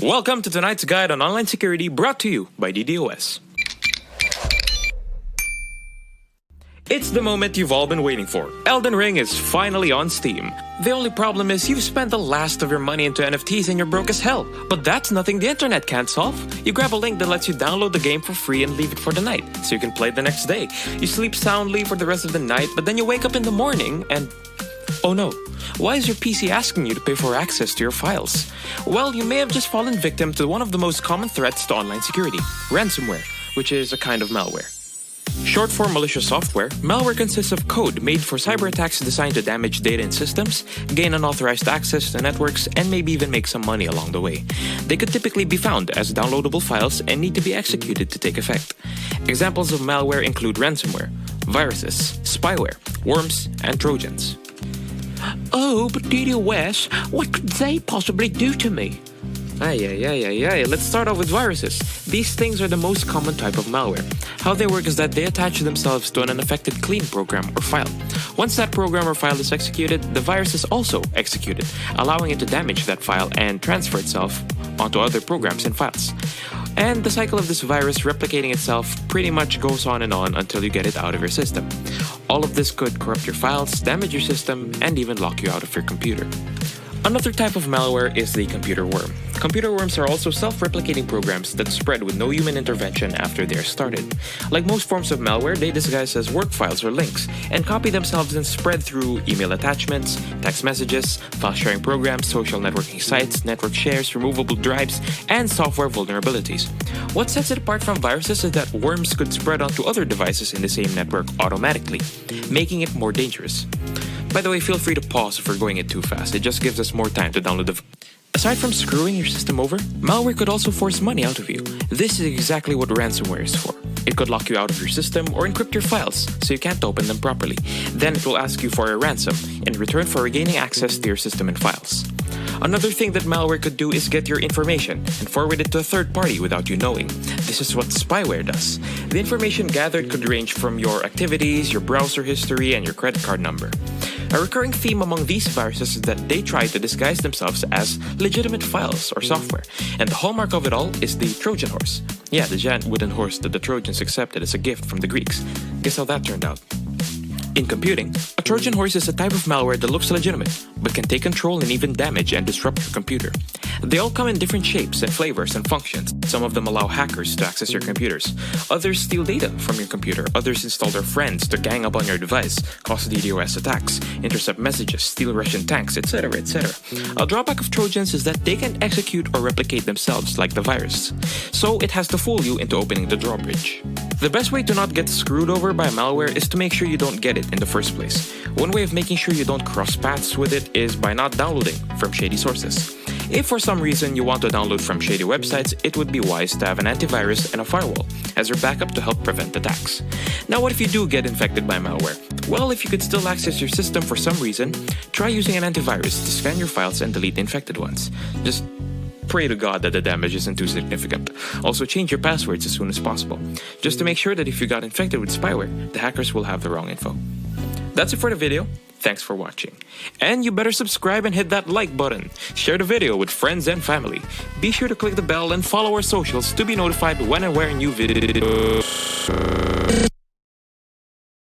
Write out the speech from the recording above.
Welcome to tonight's guide on online security, brought to you by D.D.O.S. It's the moment you've all been waiting for. Elden Ring is finally on Steam. The only problem is you've spent the last of your money into NFTs and you're broke as hell. But that's nothing the internet can't solve. You grab a link that lets you download the game for free and leave it for the night, so you can play it the next day. You sleep soundly for the rest of the night, but then you wake up in the morning and... oh no, why is your PC asking you to pay for access to your files? Well, you may have just fallen victim to one of the most common threats to online security, ransomware, which is a kind of malware. Short for malicious software, malware consists of code made for cyber attacks designed to damage data in systems, gain unauthorized access to networks, and maybe even make some money along the way. They could typically be found as downloadable files and need to be executed to take effect. Examples of malware include ransomware, viruses, spyware, worms, and trojans. Oh, but D.D.O.S, what could they possibly do to me? Let's start off with viruses. These things are the most common type of malware. How they work is that they attach themselves to an unaffected clean program or file. Once that program or file is executed, the virus is also executed, allowing it to damage that file and transfer itself onto other programs and files. And the cycle of this virus replicating itself pretty much goes on and on until you get it out of your system. All of this could corrupt your files, damage your system, and even lock you out of your computer. Another type of malware is the computer worm. Computer worms are also self-replicating programs that spread with no human intervention after they are started. Like most forms of malware, they disguise as work files or links and copy themselves and spread through email attachments, text messages, file-sharing programs, social networking sites, network shares, removable drives, and software vulnerabilities. What sets it apart from viruses is that worms could spread onto other devices in the same network automatically, making it more dangerous. By the way, feel free to pause if we're going it too fast. It just gives us more time to download the... Aside from screwing your system over, malware could also force money out of you. This is exactly what ransomware is for. It could lock you out of your system or encrypt your files so you can't open them properly. Then it will ask you for a ransom in return for regaining access to your system and files. Another thing that malware could do is get your information and forward it to a third party without you knowing. This is what spyware does. The information gathered could range from your activities, your browser history, and your credit card number. A recurring theme among these viruses is that they try to disguise themselves as legitimate files or software, and the hallmark of it all is the Trojan Horse. Yeah, the giant wooden horse that the Trojans accepted as a gift from the Greeks. Guess how that turned out? In computing, a Trojan Horse is a type of malware that looks legitimate, but can take control and even damage and disrupt your computer. They all come in different shapes and flavors and functions. Some of them allow hackers to access your computers. Others steal data from your computer. Others install their friends to gang up on your device, cause D.D.O.S attacks, intercept messages, steal Russian tanks, etc., etc. A drawback of Trojans is that they can execute or replicate themselves like the virus. So it has to fool you into opening the drawbridge. The best way to not get screwed over by malware is to make sure you don't get it in the first place. One way of making sure you don't cross paths with it is by not downloading from shady sources. If for some reason you want to download from shady websites, it would be wise to have an antivirus and a firewall as your backup to help prevent attacks. Now, what if you do get infected by malware? Well, if you could still access your system for some reason, try using an antivirus to scan your files and delete the infected ones. Just pray to God that the damage isn't too significant. Also, change your passwords as soon as possible, just to make sure that if you got infected with spyware, the hackers will have the wrong info. That's it for the video. Thanks for watching. And you better subscribe and hit that like button. Share the video with friends and family. Be sure to click the bell and follow our socials to be notified when and where new videos.